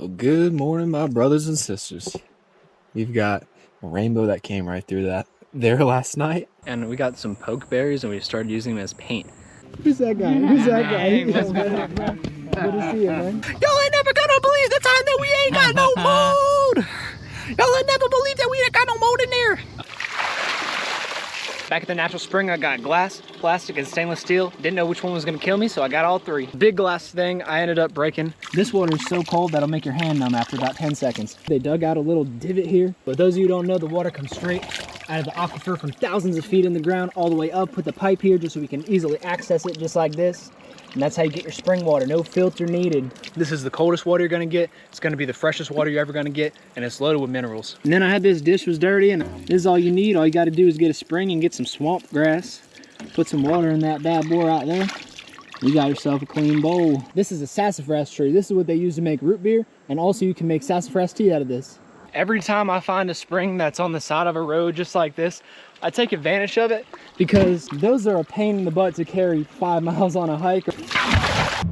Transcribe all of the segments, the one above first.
Well, good morning, my brothers and sisters. We've got a rainbow that came right through that there last night. And we got some pokeberries and we started using them as paint. Who's that guy? Who's that guy? Good to see you, man. Y'all ain't never gonna believe the time that we ain't got no mold! Y'all ain't never believe that we ain't got no mold in there! Back at the natural spring, I got glass, plastic, and stainless steel. Didn't know which one was gonna kill me, so I got all three. Big glass thing, I ended up breaking. This water is so cold that'll make your hand numb after about 10 seconds. They dug out a little divot here. For those of you who don't know, the water comes straight out of the aquifer from thousands of feet in the ground all the way up. Put the pipe here just so we can easily access it just like this. And that's how you get your spring water, no filter needed. This is the coldest water you're gonna get. It's gonna be the freshest water you're ever gonna get, and it's loaded with minerals. And then I had this dish was dirty, and this is all you need. All you gotta do is get a spring and get some swamp grass. Put some water in that bad boy out there. You got yourself a clean bowl. This is a sassafras tree. This is what they use to make root beer, and also you can make sassafras tea out of this. Every time I find a spring that's on the side of a road just like this, I take advantage of it because those are a pain in the butt to carry 5 miles on a hike.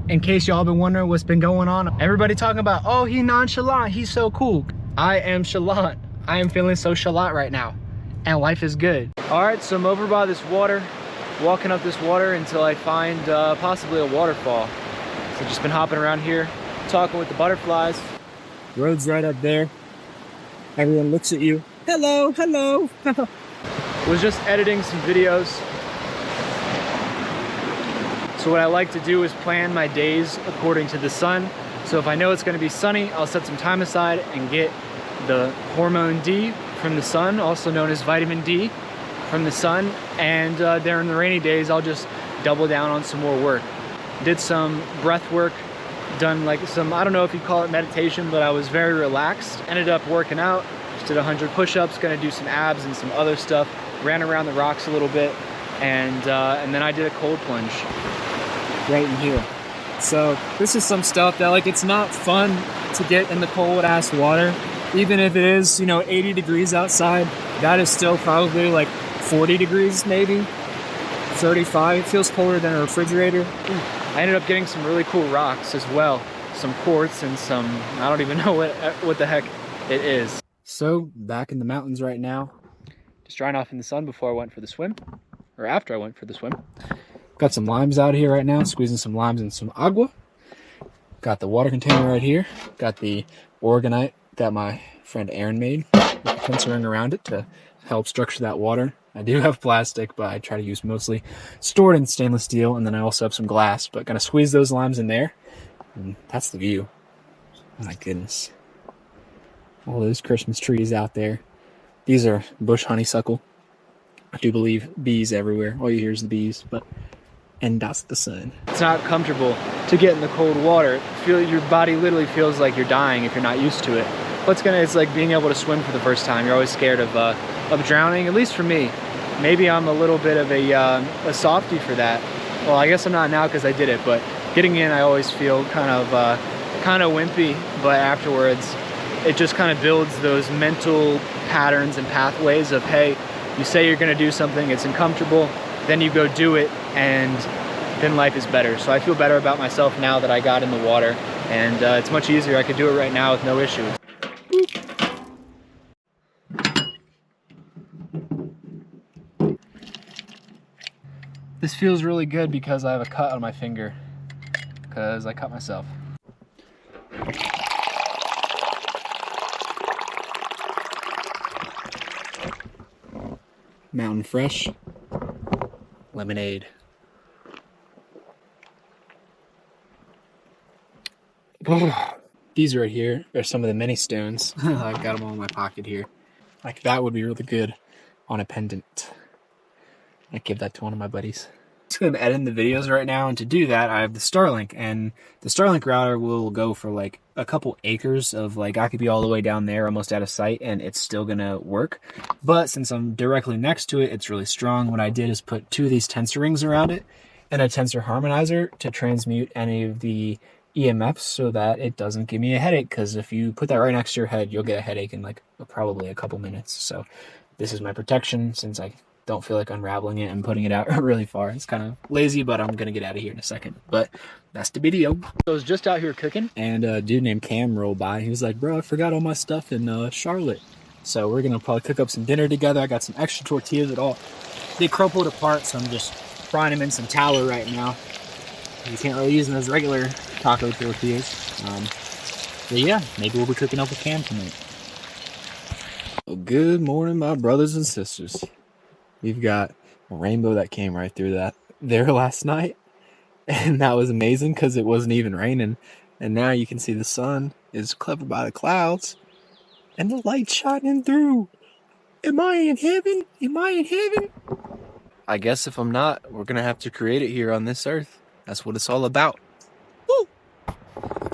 In case y'all been wondering what's been going on, everybody talking about, oh, he nonchalant, he's so cool. I am chalant. I am feeling so chalant right now, and life is good. All right, so I'm over by this water, walking up this water until I find possibly a waterfall. So just been hopping around here, talking with the butterflies. Road's right up there. Everyone looks at you. Hello, hello. Was just editing some videos. So what I like to do is plan my days according to the sun. So if I know it's gonna be sunny, I'll set some time aside and get the hormone D from the sun, also known as vitamin D from the sun. And during the rainy days, I'll just double down on some more work. Did some breath work, done like some, I don't know if you call it meditation, but I was very relaxed. Ended up working out, just did 100 push-ups, gonna do some abs and some other stuff. Ran around the rocks a little bit, and then I did a cold plunge. Right in here. So this is some stuff that, like, it's not fun to get in the cold ass water. Even if it is, 80 degrees outside, that is still probably like 40 degrees maybe, 35. It feels colder than a refrigerator. I ended up getting some really cool rocks as well. Some quartz and some, I don't even know what the heck it is. So back in the mountains right now. Just drying off in the sun before I went for the swim, or after I went for the swim. Got some limes out here right now, squeezing some limes and some agua. Got the water container right here. Got the organite that my friend Aaron made, with the fence ring around it to help structure that water. I do have plastic, but I try to use mostly stored in stainless steel, and then I also have some glass, but gonna squeeze those limes in there, and that's the view. My goodness. All those Christmas trees out there. These are bush honeysuckle. I do believe bees everywhere. All you hear is the bees, and that's the sun. It's not comfortable to get in the cold water. Your body literally feels like you're dying if you're not used to it. It's like being able to swim for the first time. You're always scared of drowning, at least for me. Maybe I'm a little bit of a softie for that. Well, I guess I'm not now because I did it, but getting in, I always feel kind of wimpy, but afterwards, it just kind of builds those mental patterns and pathways of, hey, you say you're gonna do something, it's uncomfortable, then you go do it, and then life is better. So I feel better about myself now that I got in the water, and it's much easier. I could do it right now with no issues. This feels really good because I have a cut on my finger, because I cut myself. Mountain Fresh lemonade. These right here are some of the many stones. I've got them all in my pocket here. Like, that would be really good on a pendant. I'd give that to one of my buddies. I'm editing the videos right now, and to do that I have the Starlink, and the Starlink router will go for like a couple acres of, like, I could be all the way down there almost out of sight and it's still gonna work. But since I'm directly next to it, it's really strong. What I did is put 2 of these tensor rings around it and a tensor harmonizer to transmute any of the EMFs so that it doesn't give me a headache, because if you put that right next to your head, you'll get a headache in like probably a couple minutes. So this is my protection, since I don't feel like unraveling it and putting it out really far. It's kind of lazy, but I'm gonna get out of here in a second. But that's the video. So I was just out here cooking, and a dude named Cam rolled by. He was like, bro, I forgot all my stuff in Charlotte. So we're gonna probably cook up some dinner together. I got some extra tortillas at all. They crumpled apart, so I'm just frying them in some tallow right now. You can't really use them as regular taco tortillas. But yeah, maybe we'll be cooking up with Cam tonight. Well, good morning, my brothers and sisters. We've got a rainbow that came right through that there last night. And that was amazing because it wasn't even raining. And now you can see the sun is covered by the clouds. And the light's shining through. Am I in heaven? Am I in heaven? I guess if I'm not, we're going to have to create it here on this earth. That's what it's all about. Woo!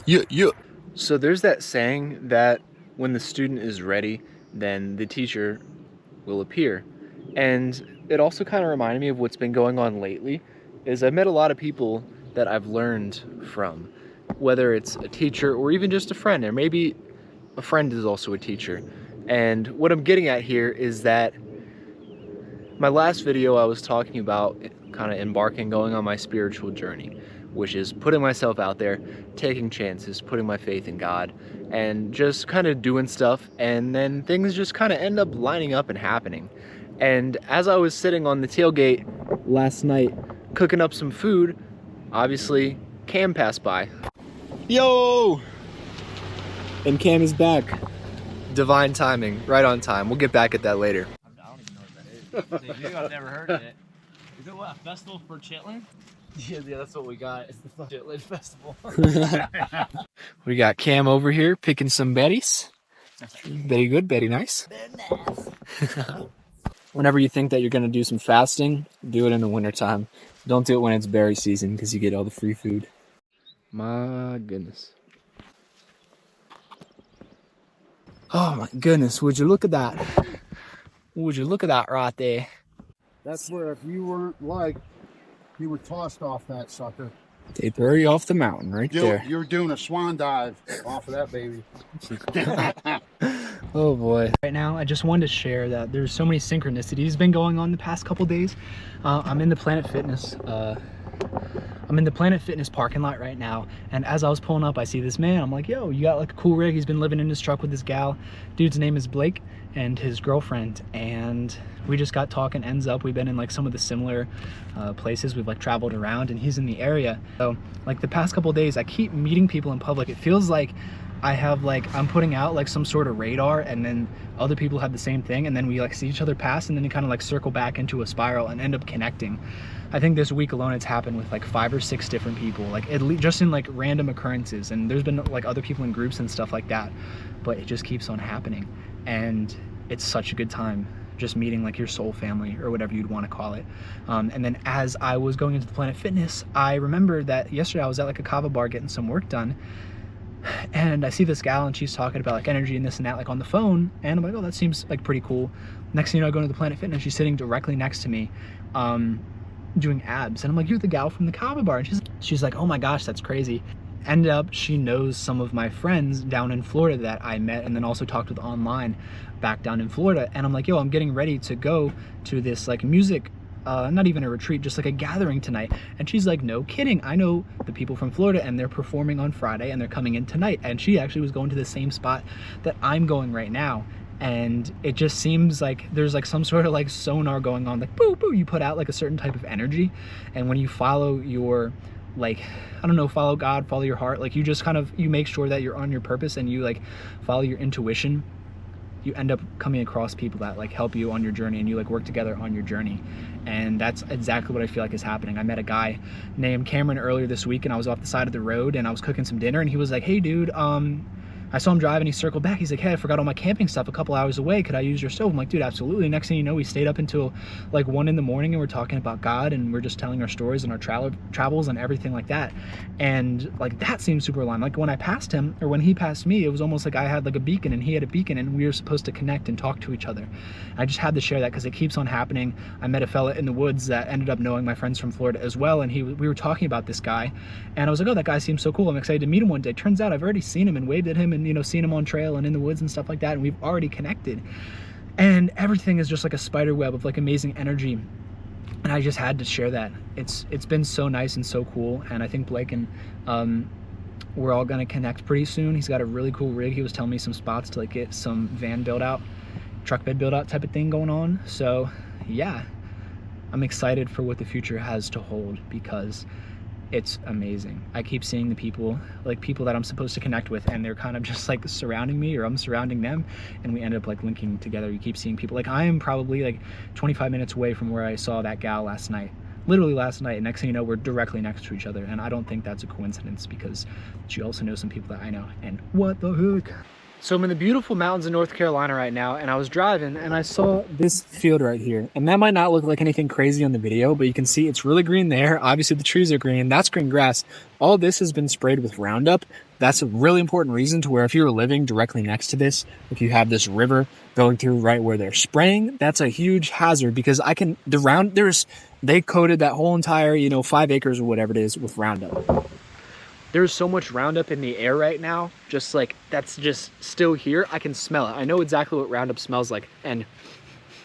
Yeah. So there's that saying that when the student is ready, then the teacher will appear. And it also kind of reminded me of what's been going on lately, is I've met a lot of people that I've learned from, whether it's a teacher or even just a friend, or maybe a friend is also a teacher. And what I'm getting at here is that my last video I was talking about kind of embarking, going on my spiritual journey, which is putting myself out there, taking chances, putting my faith in God, and just kind of doing stuff, and then things just kind of end up lining up and happening. And as I was sitting on the tailgate last night, cooking up some food, obviously Cam passed by. Yo! And Cam is back. Divine timing, right on time. We'll get back at that later. I don't even know what that is. Dude, I've never heard of it. Is it what, a festival for chitlin? Yeah, that's what we got. It's the Chitlin festival. We got Cam over here picking some berries. Very good, very nice. Whenever you think that you're going to do some fasting, do it in the wintertime. Don't do it when it's berry season because you get all the free food. My goodness. Oh my goodness, would you look at that? Would you look at that right there? That's where if you weren't like, you were tossed off that sucker. They throw you off the mountain right there. You're doing a swan dive off of that baby. Oh boy. Right now, I just wanted to share that there's so many synchronicities been going on the past couple days. I'm in the Planet Fitness. I'm in the Planet Fitness parking lot right now, and as I was pulling up, I see this man. I'm like, yo, you got like a cool rig. He's been living in his truck with this gal. Dude's name is Blake and his girlfriend, and we just got talking. Ends up we've been in like some of the similar places. We've like traveled around, and he's in the area. So like the past couple days, I keep meeting people in public. It feels like I have like, I'm putting out like some sort of radar, and then other people have the same thing, and then we like see each other pass, and then you kind of like circle back into a spiral and end up connecting. I think this week alone it's happened with like 5 or 6 different people, like at least just in like random occurrences, and there's been like other people in groups and stuff like that, but it just keeps on happening, and it's such a good time just meeting like your soul family or whatever you'd want to call it. And then as I was going into the Planet Fitness, I remember that yesterday I was at like a kava bar getting some work done, and I see this gal and she's talking about like energy and this and that like on the phone, and I'm like, oh, that seems like pretty cool. Next thing you know, I go into the Planet Fitness, she's sitting directly next to me doing abs, and I'm like, you're the gal from the kava bar, and she's like, oh my gosh, that's crazy. Ended up she knows some of my friends down in Florida that I met and then also talked with online back down in Florida, and I'm like, yo, I'm getting ready to go to this like music not even a retreat, just like a gathering tonight. And she's like, no kidding, I know the people from Florida and they're performing on Friday and they're coming in tonight. And she actually was going to the same spot that I'm going right now. And it just seems like there's like some sort of like sonar going on, like boo boo, you put out like a certain type of energy, and when you follow your, like, I don't know, follow God, follow your heart, like you just kind of, you make sure that you're on your purpose and you like follow your intuition, you end up coming across people that like help you on your journey, and you like work together on your journey. And that's exactly what I feel like is happening. I met a guy named Cameron earlier this week, and I was off the side of the road and I was cooking some dinner, and he was like, hey dude, I saw him driving, he circled back, he's like, hey, I forgot all my camping stuff a couple hours away, could I use your stove? I'm like, dude, absolutely. Next thing you know, we stayed up until like 1 in the morning, and we're talking about God, and we're just telling our stories and our travels and everything like that. And like that seemed super aligned. Like when I passed him, or when he passed me, it was almost like I had like a beacon and he had a beacon, and we were supposed to connect and talk to each other. I just had to share that because it keeps on happening. I met a fella in the woods that ended up knowing my friends from Florida as well, and we were talking about this guy, and I was like, oh, that guy seems so cool, I'm excited to meet him one day. Turns out I've already seen him and waved at him, and you know, seen him on trail and in the woods and stuff like that, and we've already connected. And everything is just like a spider web of like amazing energy. And I just had to share that. It's been so nice and so cool. And I think Blake and we're all gonna connect pretty soon. He's got a really cool rig. He was telling me some spots to like get some van build out, truck bed build out type of thing going on. So yeah, I'm excited for what the future has to hold because it's amazing. I keep seeing the people, like people that I'm supposed to connect with, and they're kind of just like surrounding me, or I'm surrounding them, and we end up like linking together. You keep seeing people, like I am probably like 25 minutes away from where I saw that gal last night. Literally last night, and next thing you know, we're directly next to each other, and I don't think that's a coincidence because she also knows some people that I know, and what the heck? So I'm in the beautiful mountains of North Carolina right now, and I was driving and I saw this field right here. And that might not look like anything crazy on the video, but you can see it's really green there. Obviously the trees are green, that's green grass. All this has been sprayed with Roundup. That's a really important reason to where if you were living directly next to this, if you have this river going through right where they're spraying, that's a huge hazard because they coated that whole entire, 5 acres or whatever it is with Roundup. There's so much Roundup in the air right now, just like that's just still here. I can smell it. I know exactly what Roundup smells like, and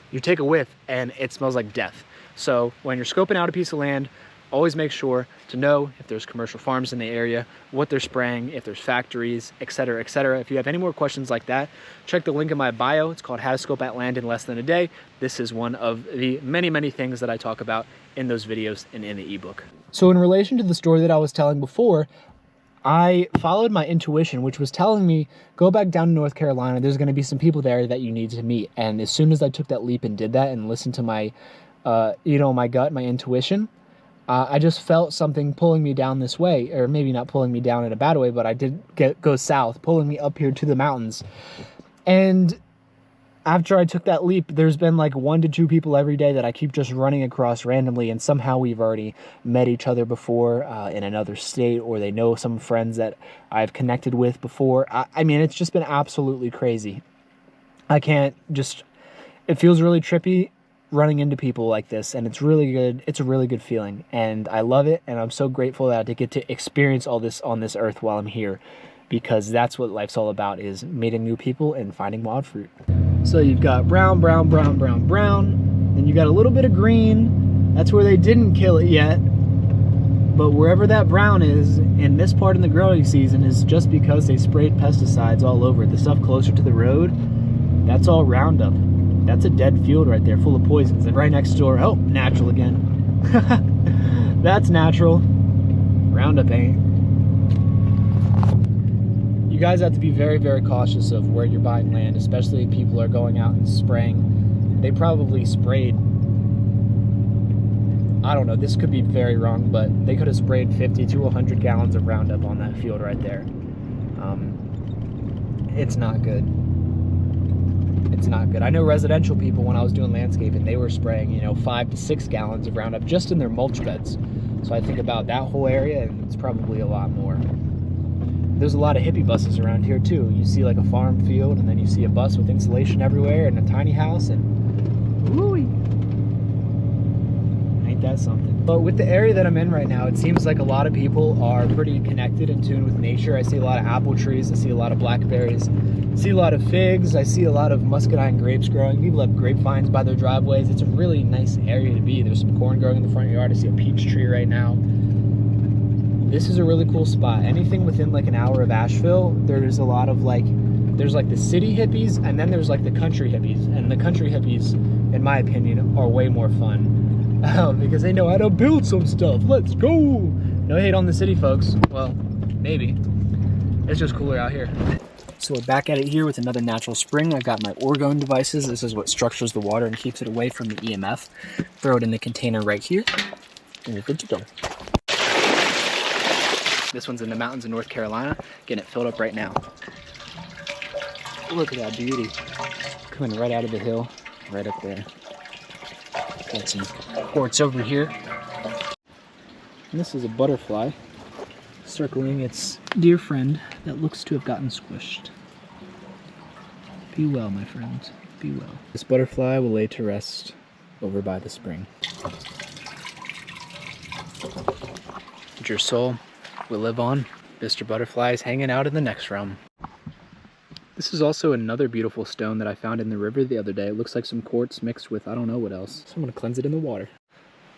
you take a whiff and it smells like death. So when you're scoping out a piece of land, always make sure to know if there's commercial farms in the area, what they're spraying, if there's factories, etc., etc. If you have any more questions like that, check the link in my bio. It's called How to Scope Out Land in Less Than a Day. This is one of the many, many things that I talk about in those videos and in the ebook. So in relation to the story that I was telling before, I followed my intuition, which was telling me, go back down to North Carolina. There's going to be some people there that you need to meet. And as soon as I took that leap and did that and listened to my, my gut, my intuition, I just felt something pulling me down this way, or maybe not pulling me down in a bad way, but I did go south, pulling me up here to the mountains. And after I took that leap, there's been like 1 to 2 people every day that I keep just running across randomly, and somehow we've already met each other before in another state, or they know some friends that I've connected with before. I mean, it's just been absolutely crazy. It feels really trippy running into people like this, and it's really good. It's a really good feeling, and I love it, and I'm so grateful that I get to experience all this on this earth while I'm here, because that's what life's all about, is meeting new people and finding wild fruit. So you've got brown, brown, brown, brown, brown. Then you got a little bit of green. That's where they didn't kill it yet. But wherever that brown is in this part in the growing season is just because they sprayed pesticides all over it. The stuff closer to the road, that's all Roundup. That's a dead field right there full of poisons. And right next door, oh, natural again. That's natural. Roundup ain't. You guys have to be very, very cautious of where you're buying land, especially if people are going out and spraying. They probably sprayed, I don't know, this could be very wrong, but they could have sprayed 50 to 100 gallons of Roundup on that field right there. It's not good. It's not good. I know residential people, when I was doing landscaping, they were spraying, 5 to 6 gallons of Roundup just in their mulch beds. So I think about that whole area, and it's probably a lot more. There's a lot of hippie buses around here too. You see like a farm field, and then you see a bus with insulation everywhere and a tiny house, and woo-wee. Ain't that something? But with the area that I'm in right now, it seems like a lot of people are pretty connected in tune with nature. I see a lot of apple trees, I see a lot of blackberries, I see a lot of figs, I see a lot of muscadine grapes growing. People have grapevines by their driveways. It's a really nice area to be. There's some corn growing in the front yard. I see a peach tree right now. This is a really cool spot. Anything within like an hour of Asheville, there's a lot of there's like the city hippies, and then there's like the country hippies. And the country hippies, in my opinion, are way more fun because they know how to build some stuff. Let's go. No hate on the city folks. Well, maybe. It's just cooler out here. So we're back at it here with another natural spring. I've got my orgone devices. This is what structures the water and keeps it away from the EMF. Throw it in the container right here, and you're good to go. This one's in the mountains of North Carolina, getting it filled up right now. Look at that beauty. Coming right out of the hill, right up there. Got some quartz over here. And this is a butterfly circling its dear friend that looks to have gotten squished. Be well, my friends, be well. This butterfly will lay to rest over by the spring. But your soul will live on. Mr. Butterfly is hanging out in the next realm. This is also another beautiful stone that I found in the river the other day. It looks like some quartz mixed with I don't know what else. So I'm gonna cleanse it in the water.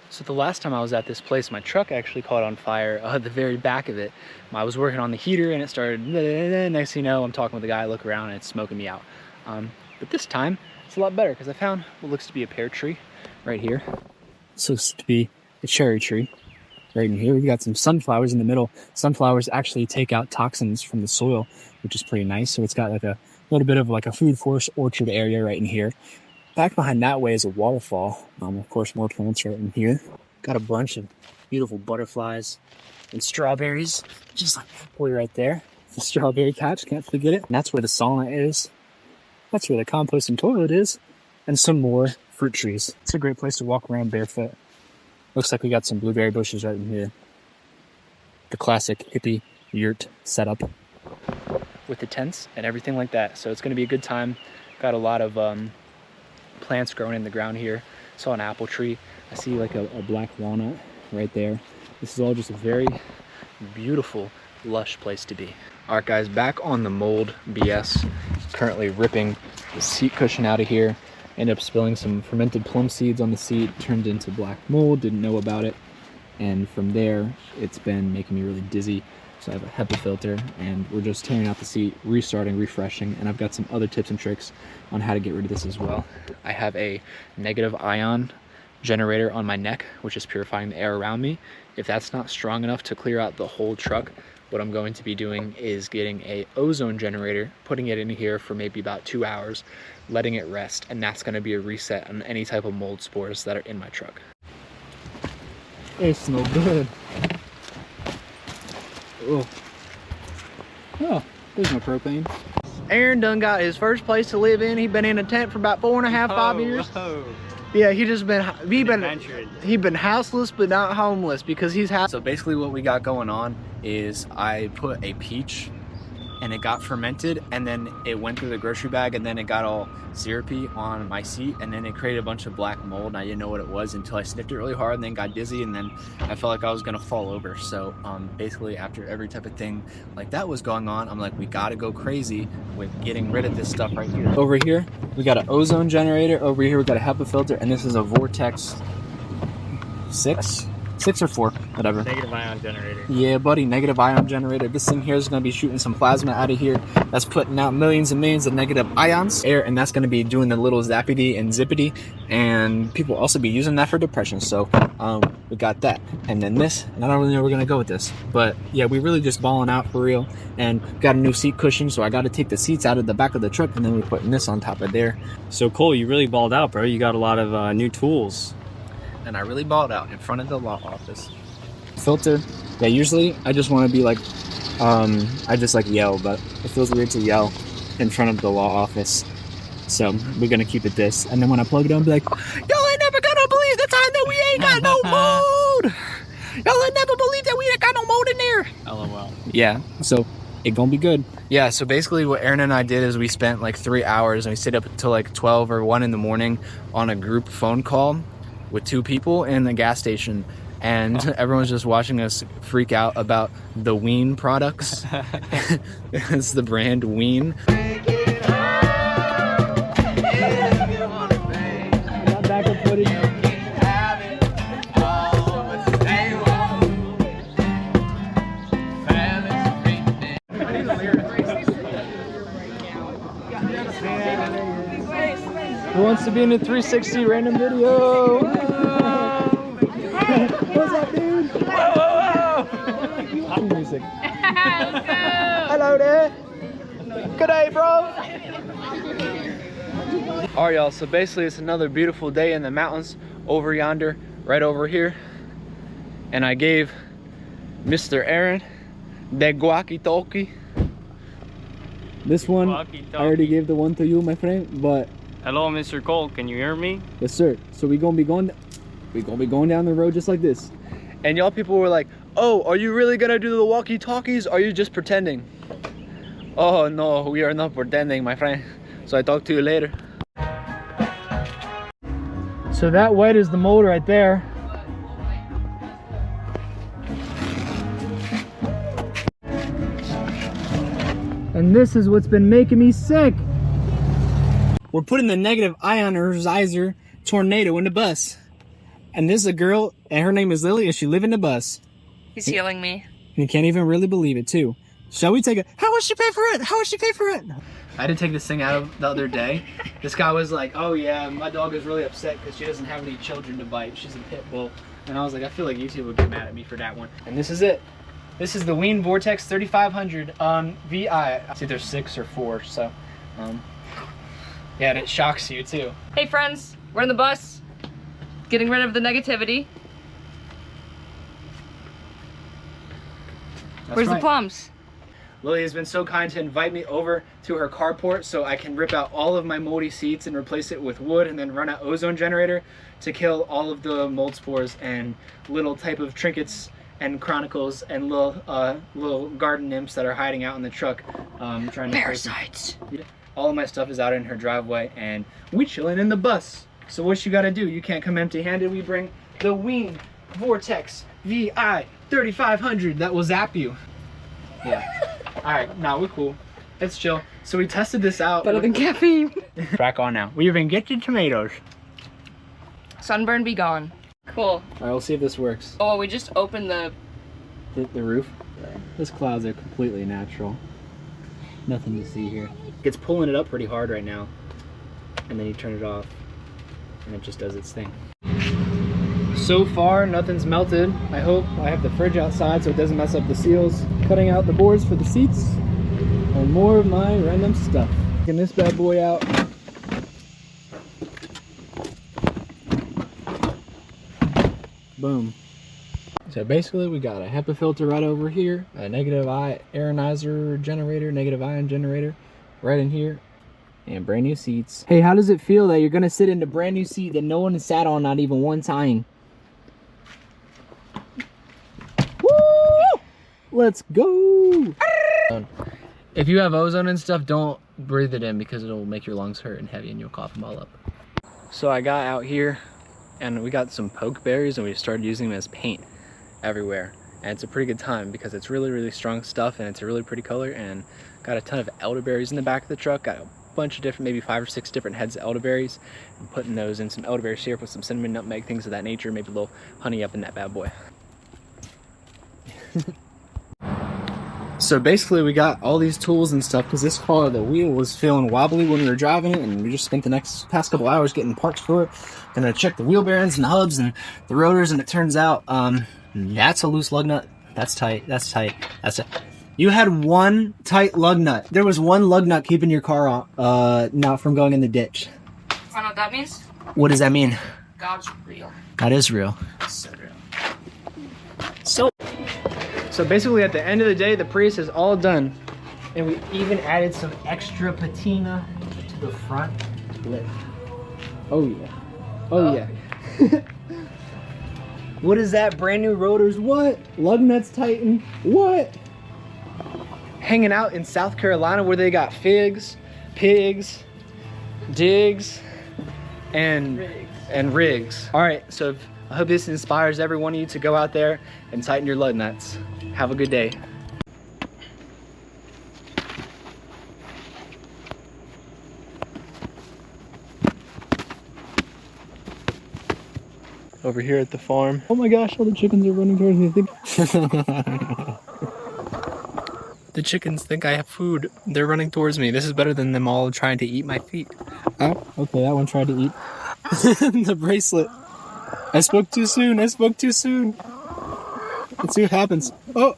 So the last time I was at this place, my truck actually caught on fire at the very back of it. I was working on the heater and it started, next thing you know, I'm talking with the guy, I look around and it's smoking me out. But this time, it's a lot better because I found what looks to be a pear tree right here. This looks to be a cherry tree right in here. We got some sunflowers in the middle. Sunflowers actually take out toxins from the soil, which is pretty nice. So it's got like a little bit of like a food forest orchard area right in here. Back behind that way is a waterfall. Of course, more plants right in here. Got a bunch of beautiful butterflies and strawberries, just like that boy right there. The strawberry patch, can't forget it. And that's where the sauna is. That's where the composting toilet is. And some more fruit trees. It's a great place to walk around barefoot. Looks like we got some blueberry bushes right in here. The classic hippie yurt setup. With the tents and everything like that. So it's gonna be a good time. Got a lot of plants growing in the ground here. Saw an apple tree. I see like a black walnut right there. This is all just a very beautiful, lush place to be. All right, guys, back on the mold BS. Currently ripping the seat cushion out of here. Ended up spilling some fermented plum seeds on the seat. Turned into black mold, didn't know about it. And from there, it's been making me really dizzy. So I have a HEPA filter and we're just tearing out the seat, restarting, refreshing, and I've got some other tips and tricks on how to get rid of this as well. I have a negative ion generator on my neck, which is purifying the air around me. If that's not strong enough to clear out the whole truck, what I'm going to be doing is getting a ozone generator, putting it in here for maybe about 2 hours, letting it rest, and that's gonna be a reset on any type of mold spores that are in my truck. It's no good. Oh, there's no propane. Aaron done got his first place to live in. He been in a tent for about 4.5, 5 years. Whoa. Yeah, he been houseless but not homeless because he's So basically what we got going on is I put a peach and it got fermented and then it went through the grocery bag and then it got all syrupy on my seat and then it created a bunch of black mold and I didn't know what it was until I sniffed it really hard and then got dizzy and then I felt like I was gonna fall over. So basically after every type of thing like that was going on, I'm like, we gotta go crazy with getting rid of this stuff right here. Over here, we got an ozone generator. Over here, we got a HEPA filter and this is a Vortex 6 or 4, whatever. Negative ion generator. Yeah, buddy, negative ion generator. This thing here is going to be shooting some plasma out of here. That's putting out millions and millions of negative ions air, and that's going to be doing the little zappity and zippity. And people also be using that for depression. So we got that. And then this, and I don't really know where we're going to go with this. But yeah, we really just balling out for real. And got a new seat cushion, so I got to take the seats out of the back of the truck, and then we're putting this on top of there. So Cole, you really balled out, bro. You got a lot of new tools. And I really balled out in front of the law office. Filter. Yeah, usually I just want to be like, I just like yell, but it feels weird to yell in front of the law office. So we're gonna keep it this. And then when I plug it in, I'll be like, y'all ain't never gonna believe the time that we ain't got no mold. Y'all ain't never believe that we ain't got no mold in there. LOL. Yeah, so it gonna be good. Yeah, so basically what Aaron and I did is we spent like 3 hours and we stayed up until like 12 or 1 in the morning on a group phone call with 2 people in the gas station, and everyone's just watching us freak out about the Ween products. It's the brand Ween. Backup footage. Who wants to be in a 360 random video? What's up, dude? Whoa, whoa, whoa! Music. Hello there. Good day, bro. All right, y'all. So basically, it's another beautiful day in the mountains over yonder, right over here. And I gave Mr. Aaron the walkie-talkie. This one, I already gave the one to you, my friend, but... Hello, Mr. Cole, can you hear me? Yes, sir. So we're gonna be going down the road just like this. And y'all people were like, oh, are you really gonna do the walkie-talkies? Or are you just pretending? Oh, no, we are not pretending, my friend. So I talk to you later. So that white is the mold right there. And this is what's been making me sick. We're putting the negative ionizer tornado in the bus. And this is a girl, and her name is Lily, and she live in the bus. He's healing me. You can't even really believe it, too. Shall we take a... How much she pay for it? How much she pay for it? I had to take this thing out of the other day. This guy was like, oh yeah, my dog is really upset because she doesn't have any children to bite. She's a pit bull. And I was like, I feel like YouTube would get mad at me for that one. And this is it. This is the Ween Vortex 3500 VI. It's either 6 or 4, so... yeah, and it shocks you, too. Hey friends, we're in the bus. Getting rid of the negativity. Where's the plums? Lily has been so kind to invite me over to her carport so I can rip out all of my moldy seats and replace it with wood and then run an ozone generator to kill all of the mold spores and little type of trinkets and chronicles and little garden nymphs that are hiding out in the truck trying to Parasites. All of my stuff is out in her driveway and we chilling in the bus. So what you gotta do? You can't come empty-handed. We bring the Ween Vortex VI 3500 that will zap you. Yeah. Alright, now we're cool. It's chill. So we tested this out. Better than caffeine. Back on now. We've been getting tomatoes. Sunburn be gone. Cool. Alright, we'll see if this works. Oh, we just opened the roof? These clouds are completely natural. Nothing to see here. It's pulling it up pretty hard right now. And then you turn it off. And it just does its thing. So far, nothing's melted. I hope. I have the fridge outside so it doesn't mess up the seals. Cutting out the boards for the seats. And more of my random stuff. Getting this bad boy out. Boom. So basically we got a HEPA filter right over here, a negative ionizer generator, negative ion generator right in here, and brand new seats. Hey, how does it feel that you're gonna sit in a brand new seat that no one has sat on not even one time? Woo! Let's go! If you have ozone and stuff, don't breathe it in because it'll make your lungs hurt and heavy and you'll cough them all up. So I got out here and we got some pokeberries and we started using them as paint everywhere. And it's a pretty good time because it's really, really strong stuff and it's a really pretty color. And got a ton of elderberries in the back of the truck. Got a bunch of different, maybe 5 or 6 different heads of elderberries. And putting those in some elderberry syrup with some cinnamon, nutmeg, things of that nature. Maybe a little honey up in that bad boy. So basically we got all these tools and stuff because this car, the wheel was feeling wobbly when we were driving it, and we just spent the past couple hours getting parts for it. Gonna check the wheel bearings and hubs and the rotors, and it turns out that's a loose lug nut. That's tight. That's tight. That's it. You had one tight lug nut. There was one lug nut keeping your car not from going in the ditch. I know what that means? What does that mean? God's real. That is real. So real. So basically at the end of the day, the Prius is all done. And we even added some extra patina to the front lip. Oh yeah. Oh yeah. What is that? Brand new rotors? What? Lug nuts tighten? What? Hanging out in South Carolina where they got figs, pigs, digs, and rigs. All right, so I hope this inspires every one of you to go out there and tighten your lug nuts. Have a good day. Over here at the farm. Oh my gosh, all the chickens are running towards me. The chickens think I have food. They're running towards me. This is better than them all trying to eat my feet. Oh, okay, that one tried to eat the bracelet. I spoke too soon. I spoke too soon. Let's see what happens. Oh.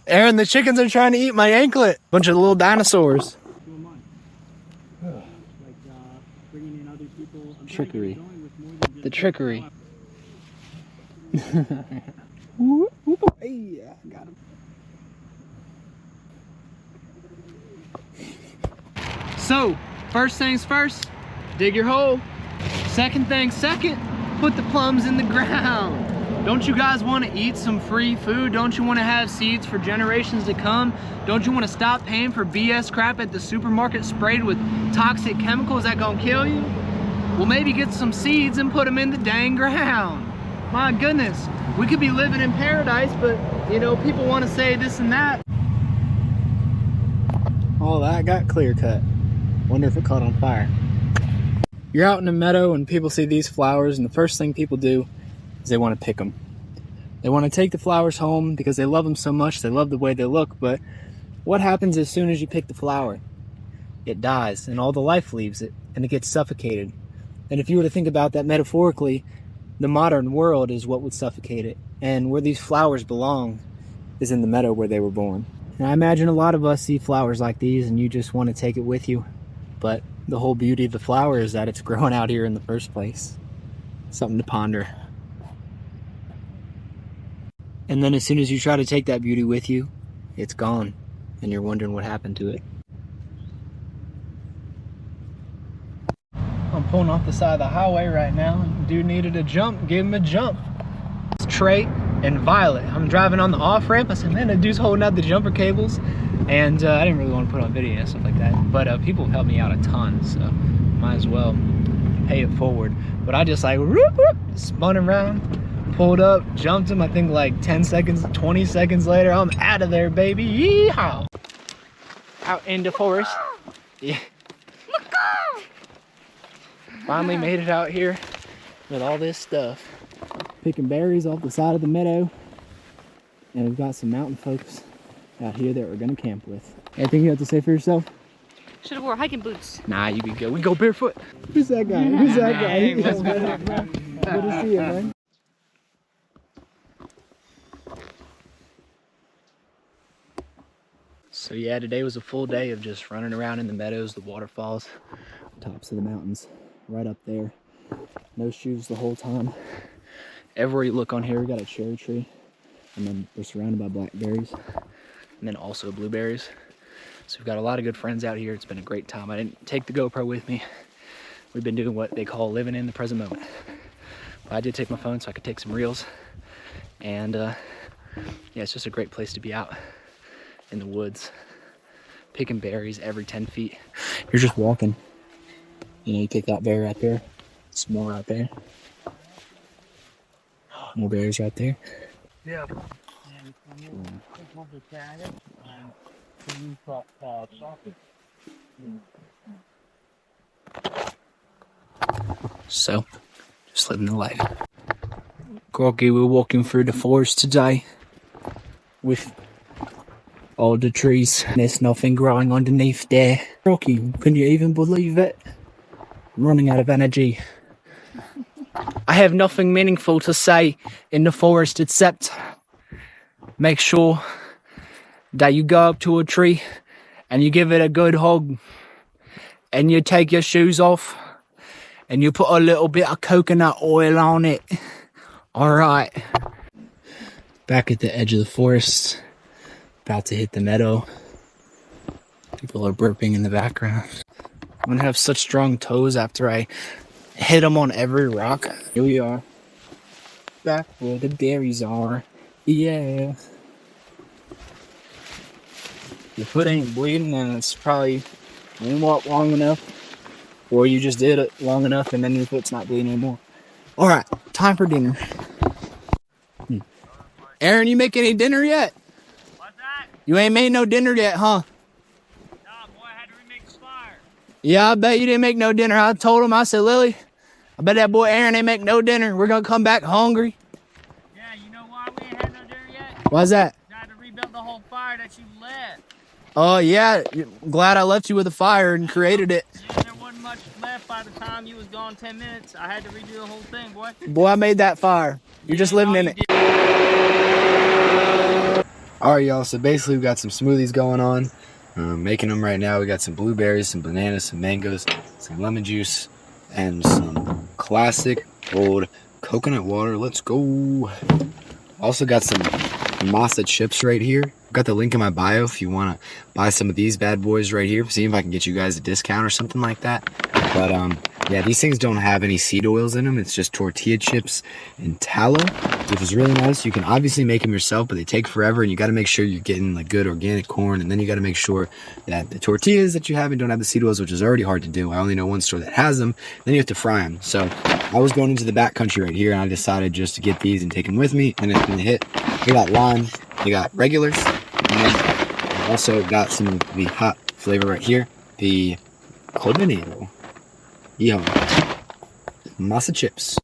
Aaron, the chickens are trying to eat my anklet. Bunch of little dinosaurs. Trickery. The trickery. Hey, I got him. So, first things first, dig your hole. Second thing second, put the plums in the ground. Don't you guys want to eat some free food? Don't you want to have seeds for generations to come? Don't you want to stop paying for BS crap at the supermarket sprayed with toxic chemicals that gonna kill you? Well, maybe get some seeds and put them in the dang ground. My goodness, we could be living in paradise, but you know, people want to say this and that. All that got clear cut. Wonder if it caught on fire. You're out in a meadow and people see these flowers, and the first thing people do is they want to pick them. They want to take the flowers home because they love them so much, they love the way they look, but what happens as soon as you pick the flower? It dies, and all the life leaves it, and it gets suffocated. And if you were to think about that metaphorically, the modern world is what would suffocate it. And where these flowers belong is in the meadow where they were born. And I imagine a lot of us see flowers like these and you just want to take it with you. But the whole beauty of the flower is that it's growing out here in the first place. Something to ponder. And then as soon as you try to take that beauty with you, it's gone. And you're wondering what happened to it. I'm pulling off the side of the highway right now. Dude needed a jump, gave him a jump. It's Trey and Violet. I'm driving on the off-ramp. I said, man, the dude's holding out the jumper cables. And I didn't really want to put on video and stuff like that. But people have helped me out a ton, so might as well pay it forward. But I just like, whoop, whoop, spun around, pulled up, jumped him. I think like 10 seconds, 20 seconds later, I'm out of there, baby. Yeehaw! Out in the forest. Yeah. Finally made it out here with all this stuff. Picking berries off the side of the meadow. And we've got some mountain folks out here that we're gonna camp with. Anything you have to say for yourself? Should have wore hiking boots. Nah, you could go. We go barefoot. Who's that guy? Who's that guy? Good to see you, man. So yeah, today was a full day of just running around in the meadows, the waterfalls, tops of the mountains. Right up there. No shoes the whole time. Everywhere you look on here, we got a cherry tree. And then we're surrounded by blackberries. And then also blueberries. So we've got a lot of good friends out here. It's been a great time. I didn't take the GoPro with me. We've been doing what they call living in the present moment. But I did take my phone so I could take some reels. And yeah, it's just a great place to be out in the woods. Picking berries every 10 feet. You're just walking. You know, you pick that berry right there. Some more right there. More berries right there. Yeah. So, just living the life. Groggy, we're walking through the forest today with all the trees. There's nothing growing underneath there. Rocky, can you even believe it? I'm running out of energy. I have nothing meaningful to say in the forest except make sure that you go up to a tree and you give it a good hug and you take your shoes off and you put a little bit of coconut oil on it. Alright. Back at the edge of the forest, about to hit the meadow. People are burping in the background. I'm gonna have such strong toes after I hit them on every rock. Here we are. Back where the berries are. Yeah. Your foot ain't bleeding and it's probably you didn't walk long enough. Or you just did it long enough and then your foot's not bleeding anymore. Alright, time for dinner. Aaron, you make any dinner yet? What's that? You ain't made no dinner yet, huh? Yeah, I bet you didn't make no dinner. I told him, I said, Lily, I bet that boy Aaron ain't make no dinner. We're going to come back hungry. Yeah, you know why we ain't had no dinner yet? Why's that? I had to rebuild the whole fire that you left. Oh, yeah. Glad I left you with a fire and created it. Yeah, there wasn't much left by the time you was gone 10 minutes. I had to redo the whole thing, boy. Boy, I made that fire. You're just living in it. Alright, y'all. So basically, we've got some smoothies going on. Making them right now. We got some blueberries, some bananas, some mangoes, some lemon juice, and some classic old coconut water. Let's go. Also got some masa chips right here. Got the link in my bio if you want to buy some of these bad boys right here. See if I can get you guys a discount or something like that. But yeah, these things don't have any seed oils in them. It's just tortilla chips and tallow, which is really nice. You can obviously make them yourself, but they take forever, and you got to make sure you're getting like good organic corn, and then you got to make sure that the tortillas that you have don't have the seed oils, which is already hard to do. I only know one store that has them. Then you have to fry them. So I was going into the back country right here, and I decided just to get these and take them with me, and it's gonna hit. We got lime, we got regulars, and then I also got some of the hot flavor right here, the coordinator. Masa chips.